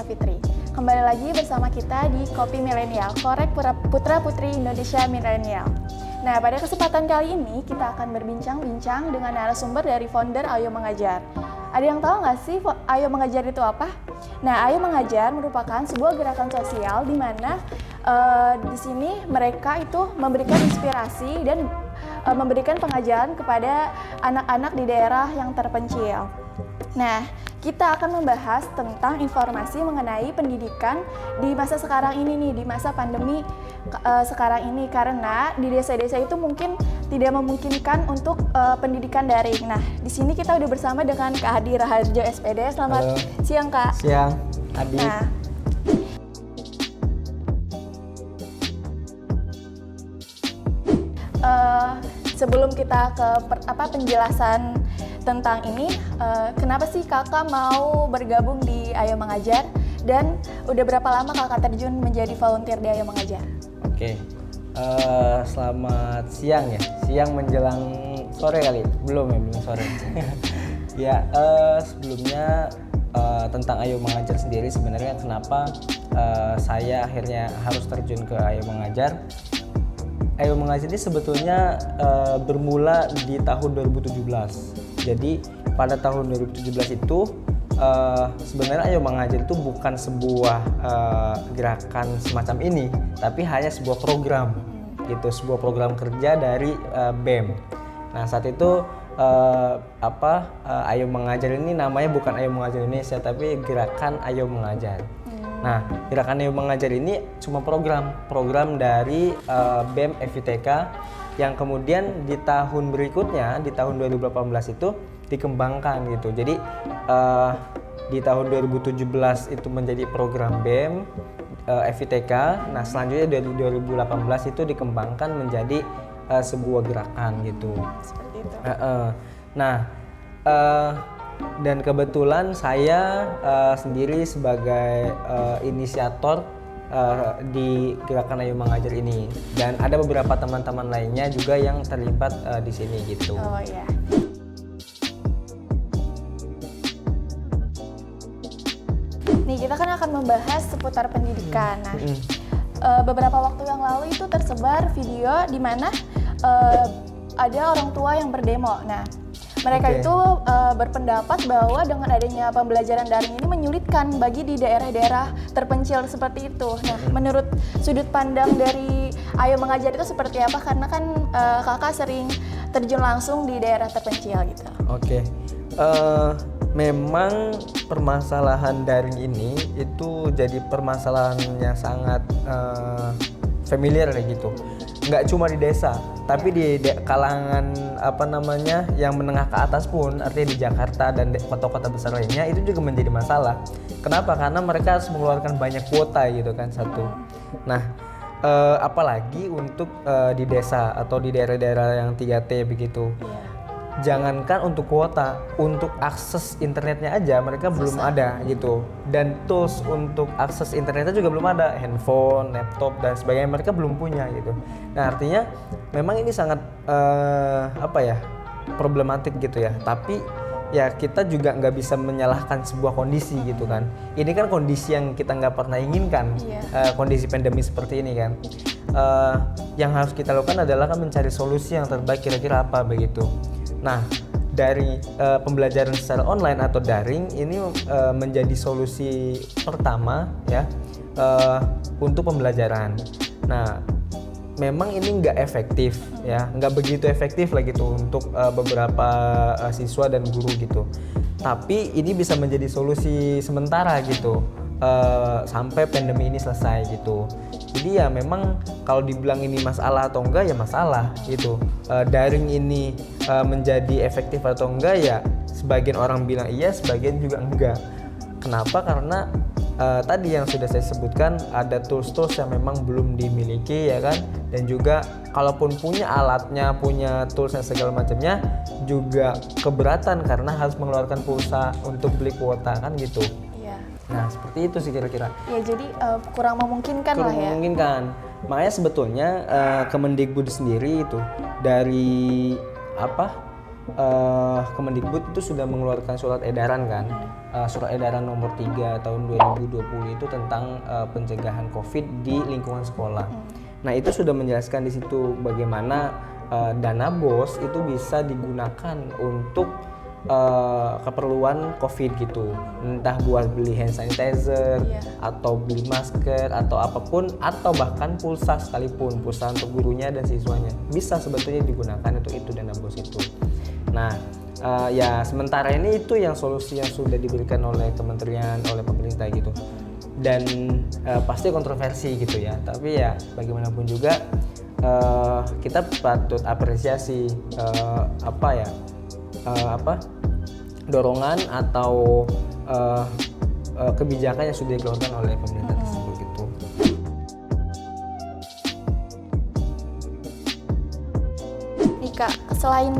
Aisyah Fitri. Kembali lagi bersama kita di Kopi Milenial, korek putra putri Indonesia Milenial. Nah, pada kesempatan kali ini kita akan berbincang-bincang dengan narasumber dari founder Ayo Mengajar. Ada yang tahu nggak sih Ayo Mengajar itu apa? Nah, Ayo Mengajar merupakan sebuah gerakan sosial di mana di sini mereka itu memberikan inspirasi dan memberikan pengajaran kepada anak-anak di daerah yang terpencil. Nah, kita akan membahas tentang informasi mengenai pendidikan di masa sekarang ini nih, di masa pandemi sekarang ini, karena di desa-desa itu mungkin tidak memungkinkan untuk pendidikan daring. Nah, di sini kita udah bersama dengan Kak Adi Raharjo SPD. Selamat siang, Kak. Siang, Adi. Nah, sebelum kita ke penjelasan tentang ini, kenapa sih kakak mau bergabung di Ayo Mengajar dan udah berapa lama kakak terjun menjadi volunteer di Ayo Mengajar? Oke, selamat siang ya, siang menjelang sore kali, belum sore. Ya, sebelumnya tentang Ayo Mengajar sendiri sebenarnya kenapa saya akhirnya harus terjun ke Ayo Mengajar. Ayo Mengajar ini sebetulnya bermula di tahun 2017. Jadi pada tahun 2017 itu sebenarnya Ayo Mengajar itu bukan sebuah gerakan semacam ini, tapi hanya sebuah program, gitu, sebuah program kerja dari BEM. Nah, saat itu Ayo Mengajar ini namanya bukan Ayo Mengajar Indonesia, tapi Gerakan Ayo Mengajar. Nah, Gerakan Ayo Mengajar ini cuma program dari BEM FITK yang kemudian di tahun berikutnya, di tahun 2018 itu dikembangkan gitu. Jadi di tahun 2017 itu menjadi program BEM FITK. Nah, selanjutnya dari 2018 itu dikembangkan menjadi sebuah gerakan gitu. Seperti itu. Dan kebetulan saya sendiri sebagai inisiator di Gerakan Ayo Mengajar ini, dan ada beberapa teman-teman lainnya juga yang terlibat di sini gitu. Oh ya. Nih, kita kan akan membahas seputar pendidikan. Nah, beberapa waktu yang lalu itu tersebar video di mana ada orang tua yang berdemo. Nah, mereka itu berpendapat bahwa dengan adanya pembelajaran daring ini menyulitkan bagi di daerah-daerah terpencil seperti itu. Nah, menurut sudut pandang dari Ayo Mengajar itu seperti apa? Karena kan kakak sering terjun langsung di daerah terpencil gitu. Oke. Memang permasalahan daring ini itu jadi permasalahan yang sangat familiar kayak gitu. Nggak cuma di desa, tapi di kalangan yang menengah ke atas pun, artinya di Jakarta dan kota-kota besar lainnya, itu juga menjadi masalah. Kenapa? Karena mereka harus mengeluarkan banyak kuota gitu kan, satu. Nah, apalagi untuk di desa atau di daerah-daerah yang 3T begitu. Jangankan untuk kuota, untuk akses internetnya aja mereka belum ada gitu. Dan tools untuk akses internetnya juga belum ada, handphone, laptop dan sebagainya mereka belum punya gitu. Nah, artinya memang ini sangat problematik gitu ya. Tapi ya kita juga nggak bisa menyalahkan sebuah kondisi gitu kan. Ini kan kondisi yang kita nggak pernah inginkan, kondisi pandemi seperti ini kan. Yang harus kita lakukan adalah kan mencari solusi yang terbaik, kira-kira apa begitu. Nah, dari pembelajaran secara online atau daring ini menjadi solusi pertama ya untuk pembelajaran. Nah, memang ini nggak efektif ya, nggak begitu efektif lah gitu untuk beberapa siswa dan guru gitu. Tapi ini bisa menjadi solusi sementara gitu sampai pandemi ini selesai gitu. Jadi ya memang kalau dibilang ini masalah atau enggak ya masalah gitu. Daring ini menjadi efektif atau enggak ya sebagian orang bilang iya, sebagian juga enggak. Kenapa? Karena tadi yang sudah saya sebutkan ada tools-tools yang memang belum dimiliki ya kan, dan juga kalaupun punya alatnya, punya toolsnya segala macamnya juga keberatan karena harus mengeluarkan pulsa untuk beli kuota kan gitu. Nah, seperti itu sih kira-kira. Ya, jadi kurang memungkinkan lah ya. Kurang memungkinkan. Makanya sebetulnya Kemendikbud sendiri itu dari Kemendikbud itu sudah mengeluarkan surat edaran kan, surat edaran nomor 3 tahun 2020 itu tentang pencegahan COVID di lingkungan sekolah. Nah itu sudah menjelaskan di situ bagaimana dana BOS itu bisa digunakan untuk keperluan COVID gitu, entah buat beli hand sanitizer, atau beli masker atau apapun, atau bahkan pulsa sekalipun, pulsa untuk gurunya dan siswanya bisa sebetulnya digunakan untuk itu dana BOS itu. Nah ya sementara ini itu yang solusi yang sudah diberikan oleh kementerian, oleh pemerintah gitu, dan pasti kontroversi gitu ya, tapi ya bagaimanapun juga kita patut apresiasi dorongan atau kebijakan yang sudah dikeluarkan oleh pemerintah tersebut gitu. Nih Kak, selain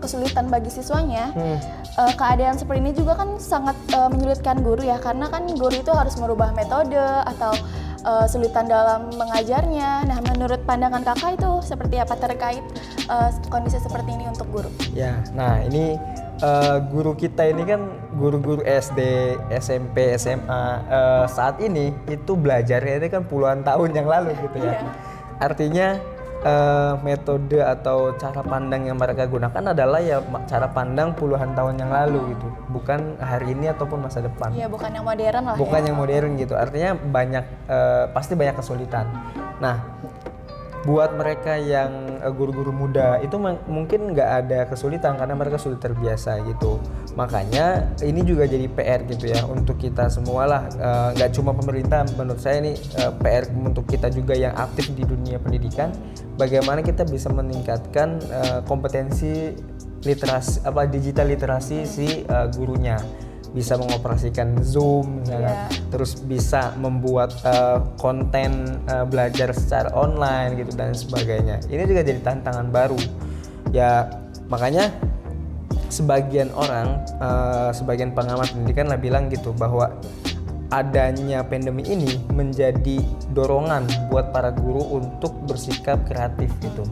kesulitan bagi siswanya, keadaan seperti ini juga kan sangat menyulitkan guru ya, karena kan guru itu harus merubah metode atau sulitan dalam mengajarnya. Nah, menurut pandangan kakak itu seperti apa terkait kondisi seperti ini untuk guru? Ya, nah ini guru kita ini kan guru-guru SD, SMP, SMA saat ini itu belajarnya itu kan puluhan tahun yang lalu gitu ya. Artinya metode atau cara pandang yang mereka gunakan adalah ya cara pandang puluhan tahun yang lalu gitu, bukan hari ini ataupun masa depan. Iya, bukan yang modern lah. Bukan ya. yang modern gitu. Artinya pasti banyak kesulitan. Nah, buat mereka yang guru-guru muda itu mungkin nggak ada kesulitan karena mereka sudah terbiasa gitu. Makanya ini juga jadi PR gitu ya untuk kita semua lah, nggak cuma pemerintah. Menurut saya ini PR untuk kita juga yang aktif di dunia pendidikan. Bagaimana kita bisa meningkatkan kompetensi literasi digital literasi si gurunya, bisa mengoperasikan Zoom misalnya, terus bisa membuat konten belajar secara online gitu dan sebagainya. Ini juga jadi tantangan baru ya, makanya sebagian orang, sebagian pengamat pendidikan lah bilang gitu bahwa adanya pandemi ini menjadi dorongan buat para guru untuk bersikap kreatif gitu.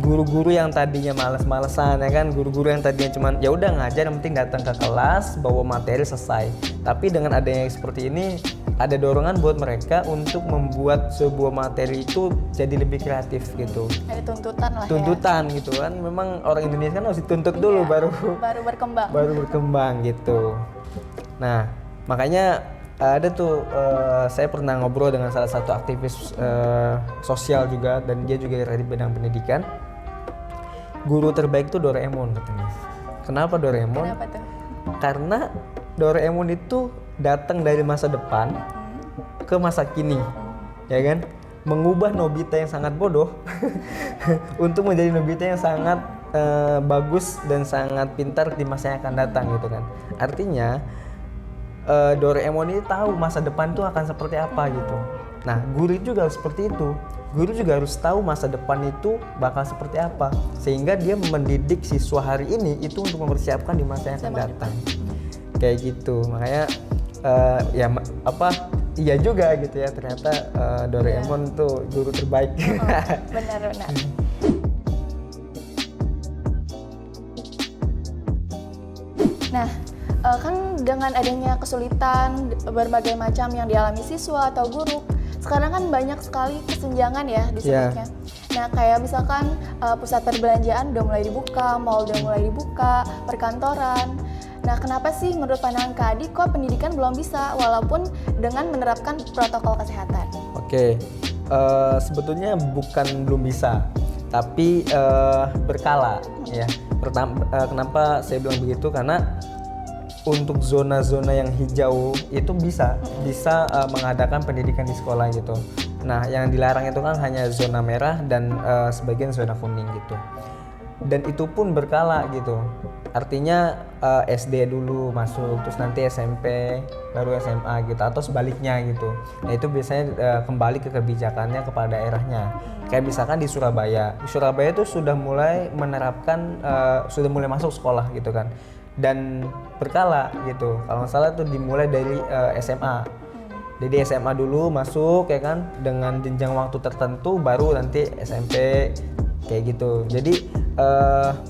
Guru-guru yang tadinya males-malesan ya kan, guru-guru yang tadinya cuman ya udah ngajar yang penting datang ke kelas bawa materi selesai. Tapi dengan adanya seperti ini ada dorongan buat mereka untuk membuat sebuah materi itu jadi lebih kreatif gitu. Ada tuntutan lah. Tuntutan ya. Gitu kan, memang orang Indonesia kan harus dituntut dulu baru berkembang. Baru berkembang gitu. Nah makanya ada tuh saya pernah ngobrol dengan salah satu aktivis sosial juga, dan dia juga dari bidang pendidikan. Guru terbaik tuh Doraemon katanya. Kenapa Doraemon? Kenapa tuh? Karena Doraemon itu datang dari masa depan ke masa kini, ya kan? Mengubah Nobita yang sangat bodoh untuk menjadi Nobita yang sangat bagus dan sangat pintar di masa yang akan datang gitu kan. Artinya Doraemon ini tahu masa depan itu akan seperti apa gitu. Nah, guru juga harus seperti itu. Guru juga harus tahu masa depan itu bakal seperti apa, sehingga dia mendidik siswa hari ini itu untuk mempersiapkan di masa yang akan datang. Kayak gitu. Makanya iya juga gitu ya, ternyata Doraemon tuh guru terbaik. Benar-benar. Nah, kan dengan adanya kesulitan berbagai macam yang dialami siswa atau guru, sekarang kan banyak sekali kesenjangan ya disebutnya. Nah, kayak misalkan pusat perbelanjaan udah mulai dibuka, mall udah mulai dibuka, perkantoran. Nah, kenapa sih menurut pandangan Kak Adi kok pendidikan belum bisa walaupun dengan menerapkan protokol kesehatan? Oke, sebetulnya bukan belum bisa, tapi berkala ya. Kenapa saya bilang begitu? Karena untuk zona-zona yang hijau itu bisa mengadakan pendidikan di sekolah gitu. Nah, yang dilarang itu kan hanya zona merah dan sebagian zona kuning gitu. Dan itu pun berkala gitu. Artinya SD dulu masuk, terus nanti SMP, baru SMA gitu, atau sebaliknya gitu. Nah, itu biasanya kembali ke kebijakannya kepada daerahnya. Kayak misalkan di Surabaya itu sudah mulai menerapkan, sudah mulai masuk sekolah gitu kan. Dan berkala gitu. Kalau nggak salah tuh dimulai dari SMA. Jadi SMA dulu masuk ya kan, dengan jenjang waktu tertentu, baru nanti SMP kayak gitu. Jadi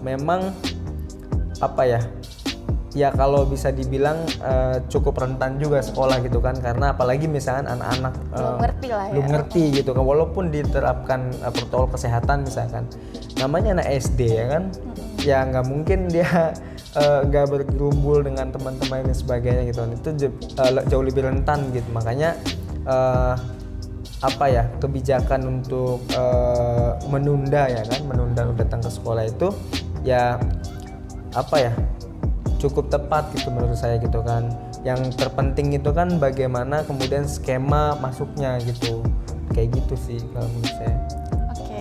memang apa ya? Ya kalau bisa dibilang cukup rentan juga sekolah gitu kan, karena apalagi misalkan anak-anak belum ngerti gitu kan, walaupun diterapkan protokol kesehatan misalkan, namanya anak SD ya kan, ya nggak mungkin dia nggak bergerumbul dengan teman-teman dan sebagainya gitu kan, itu jauh lebih rentan gitu. Makanya apa ya, kebijakan untuk menunda ya kan, menunda datang ke sekolah itu ya apa ya, cukup tepat gitu menurut saya gitu kan. Yang terpenting itu kan bagaimana kemudian skema masuknya gitu, kayak gitu sih kalau menurut saya. Oke.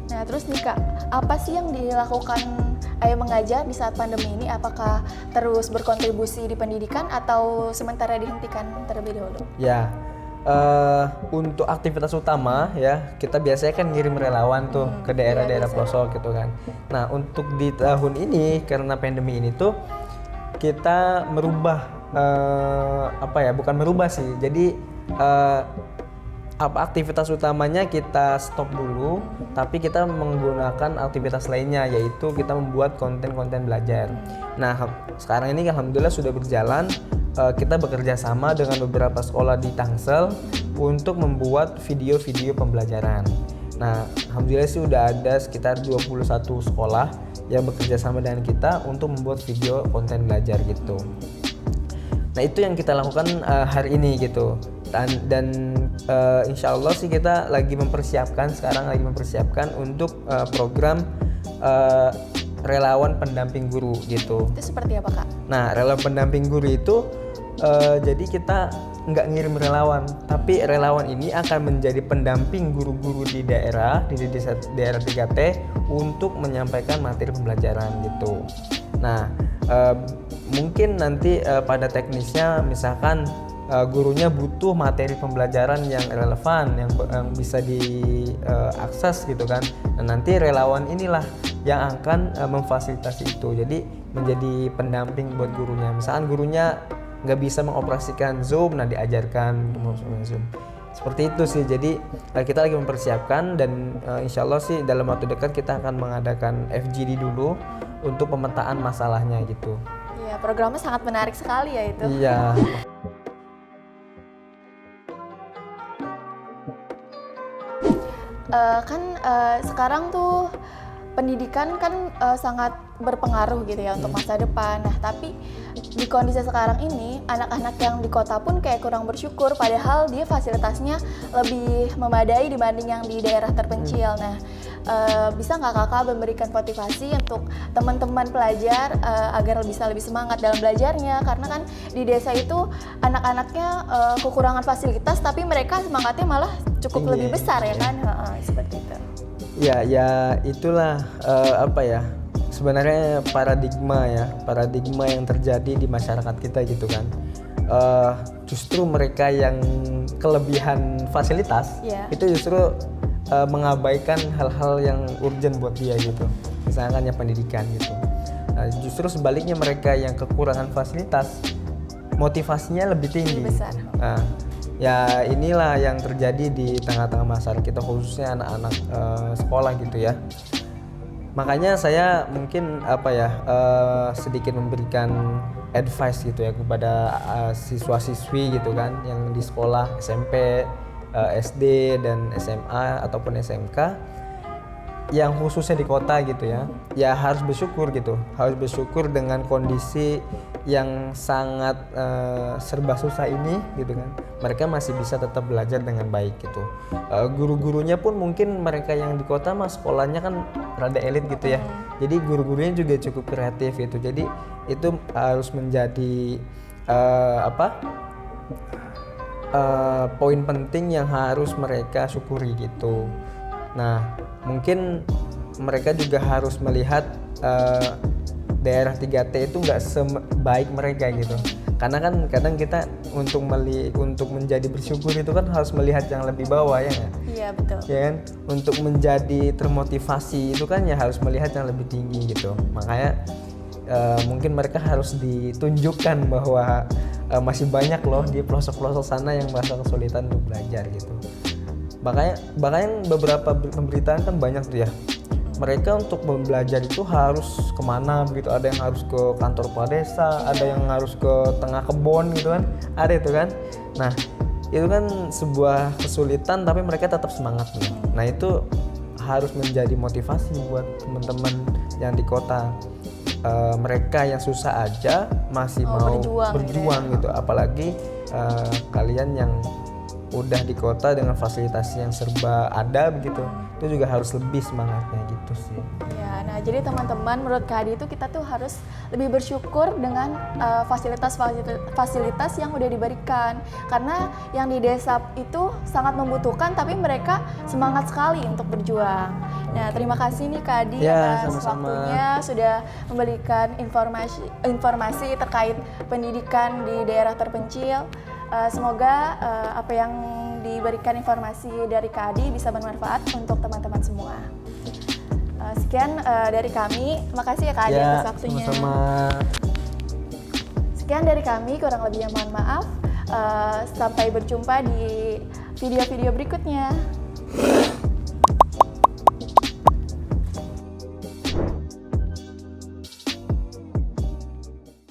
Nah terus nih Kak, apa sih yang dilakukan Ayo Mengajar di saat pandemi ini? Apakah terus berkontribusi di pendidikan atau sementara dihentikan terlebih dahulu? Ya, untuk aktivitas utama ya kita biasanya kan ngirim relawan tuh ke daerah-daerah pelosok gitu kan. Nah untuk di tahun ini karena pandemi ini tuh kita merubah apa ya, bukan merubah sih, jadi aktivitas utamanya kita stop dulu, tapi kita menggunakan aktivitas lainnya, yaitu kita membuat konten-konten belajar. Nah sekarang ini alhamdulillah sudah berjalan. Kita bekerja sama dengan beberapa sekolah di Tangsel untuk membuat video-video pembelajaran. Nah, alhamdulillah sih udah ada sekitar 21 sekolah yang bekerja sama dengan kita untuk membuat video konten belajar gitu. Nah, itu yang kita lakukan hari ini gitu. Dan insya Allah sih kita lagi mempersiapkan untuk program relawan pendamping guru gitu. Itu seperti apa Kak? Nah, relawan pendamping guru itu jadi kita nggak ngirim relawan, tapi relawan ini akan menjadi pendamping guru-guru di daerah, di desa daerah 3T untuk menyampaikan materi pembelajaran gitu. Nah, mungkin nanti pada teknisnya misalkan gurunya butuh materi pembelajaran yang relevan, yang bisa diakses gitu kan. Nah, nanti relawan inilah yang akan memfasilitasi itu. Jadi menjadi pendamping buat gurunya. Misalkan gurunya nggak bisa mengoperasikan Zoom, nah diajarkan menggunakan Zoom. Seperti itu sih. Jadi kita lagi mempersiapkan dan insya Allah sih dalam waktu dekat kita akan mengadakan FGD dulu untuk pemetaan masalahnya gitu. Iya, programnya sangat menarik sekali ya itu. Iya. Sekarang tuh pendidikan kan sangat berpengaruh gitu ya untuk masa depan. Nah, tapi di kondisi sekarang ini anak-anak yang di kota pun kayak kurang bersyukur, padahal dia fasilitasnya lebih memadai dibanding yang di daerah terpencil. Nah, bisa nggak kakak memberikan motivasi untuk teman-teman pelajar agar bisa lebih semangat dalam belajarnya? Karena kan di desa itu anak-anaknya kekurangan fasilitas, tapi mereka semangatnya malah cukup lebih besar ya kan? Seperti itu. Ya itulah apa ya, sebenarnya paradigma yang terjadi di masyarakat kita gitu kan. Justru mereka yang kelebihan fasilitas itu justru mengabaikan hal-hal yang urgent buat dia gitu, misalkan ya pendidikan gitu. Justru sebaliknya mereka yang kekurangan fasilitas motivasinya lebih tinggi. Lebih besar. Ya inilah yang terjadi di tengah-tengah masyarakat kita, khususnya anak-anak sekolah gitu ya. Makanya saya mungkin sedikit memberikan advice gitu ya kepada siswa-siswi gitu kan yang di sekolah SMP, SD dan SMA ataupun SMK yang khususnya di kota gitu ya harus bersyukur dengan kondisi yang sangat serba susah ini gitu kan. Mereka masih bisa tetap belajar dengan baik gitu. Guru-gurunya pun mungkin mereka yang di kota sekolahnya kan rada elit gitu ya. Jadi guru-gurunya juga cukup kreatif gitu. Jadi itu harus menjadi poin penting yang harus mereka syukuri gitu. Nah, mungkin mereka juga harus melihat daerah 3T itu nggak sebaik mereka gitu. Karena kan kadang kita untuk menjadi bersyukur itu kan harus melihat yang lebih bawah ya nggak? Iya betul. Ya kan? Untuk menjadi termotivasi itu kan ya harus melihat yang lebih tinggi gitu. Makanya mungkin mereka harus ditunjukkan bahwa masih banyak loh di pelosok-pelosok sana yang merasa kesulitan untuk belajar gitu. Bahkan beberapa pemberitaan kan banyak tuh ya. Mereka untuk belajar itu harus kemana begitu, ada yang harus ke kantor kepala desa, ada yang harus ke tengah kebun gitu kan, ada itu kan. Nah itu kan sebuah kesulitan tapi mereka tetap semangat nih. Nah itu harus menjadi motivasi buat teman-teman yang di kota. Mereka yang susah aja masih mau berjuang gitu, apalagi kalian yang udah di kota dengan fasilitas yang serba ada begitu, itu juga harus lebih semangatnya gitu sih. Ya, nah jadi teman-teman, menurut Kak Adi itu kita tuh harus lebih bersyukur dengan fasilitas yang udah diberikan, karena yang di desa itu sangat membutuhkan tapi mereka semangat sekali untuk berjuang. Nah terima kasih nih Kak Adi atas waktunya sudah memberikan informasi terkait pendidikan di daerah terpencil. Semoga apa yang diberikan informasi dari Kak Adi bisa bermanfaat untuk teman-teman semua. Sekian dari kami, makasih ya Kak Adi atas waktunya. Sama-sama. Sekian dari kami, kurang lebihnya mohon maaf. Sampai berjumpa di video-video berikutnya.